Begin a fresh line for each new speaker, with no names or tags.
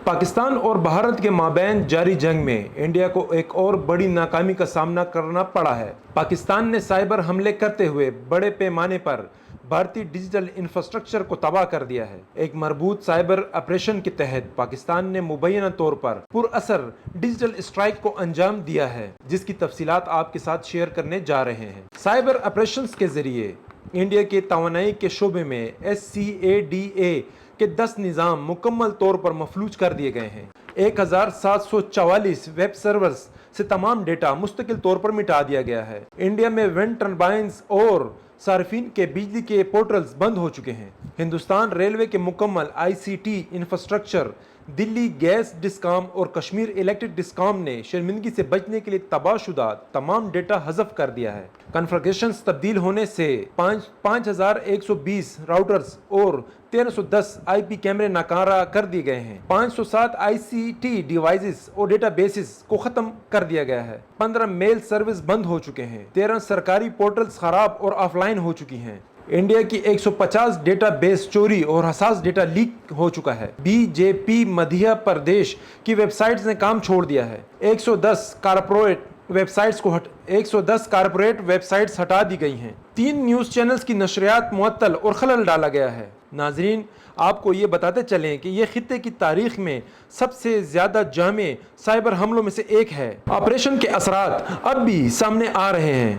پاکستان اور بھارت کے مابین جاری جنگ میں انڈیا کو ایک اور بڑی ناکامی کا سامنا کرنا پڑا ہے۔ پاکستان نے سائبر حملے کرتے ہوئے بڑے پیمانے پر بھارتی ڈیجیٹل انفراسٹرکچر کو تباہ کر دیا ہے۔ ایک مربوط سائبر آپریشن کے تحت پاکستان نے مبینہ طور پر پر اثر ڈیجیٹل اسٹرائک کو انجام دیا ہے، جس کی تفصیلات آپ کے ساتھ شیئر کرنے جا رہے ہیں۔ سائبر آپریشنز کے ذریعے انڈیا کے توانائی کے شعبے میں SCADA کے 10 نظام مکمل طور پر مفلوج کر دیے گئے ہیں۔ 1744 ویب سرورز سے تمام ڈیٹا مستقل طور پر مٹا دیا گیا ہے۔ انڈیا میں ونڈ ٹربائنز اور صارفین کے بجلی کے پورٹلز بند ہو چکے ہیں۔ ہندوستان ریلوے کے مکمل ICT انفراسٹرکچر، دلی گیس ڈسکام اور کشمیر الیکٹرک ڈسکام نے شرمندگی سے بچنے کے لیے تباہ شدہ تمام ڈیٹا حذف کر دیا ہے۔ کنفیگریشنز تبدیل ہونے سے 5120 راؤٹرز اور 1310 IP کیمرے ناکارہ کر دیے گئے ہیں۔ 507 ICT ڈیوائسز اور ڈیٹا بیسز کو ختم کر دیا گیا ہے۔ 15 میل سروس بند ہو چکے ہیں۔ 13 سرکاری پورٹلز خراب اور آف لائن ہو چکی ہیں۔ انڈیا کی 150 ڈیٹا بیس چوری اور حساس ڈیٹا لیک ہو چکا ہے۔ BJP مدھیہ پردیش کی ویب سائٹس نے کام چھوڑ دیا ہے۔ 110 کارپوریٹ ویب سائٹس ہٹا دی گئی ہیں۔ 3 نیوز چینلز کی نشریات معطل اور خلل ڈالا گیا ہے۔ ناظرین، آپ کو یہ بتاتے چلیں کہ یہ خطے کی تاریخ میں سب سے زیادہ جامع سائبر حملوں میں سے ایک ہے۔ آپریشن کے اثرات اب بھی سامنے آ رہے ہیں۔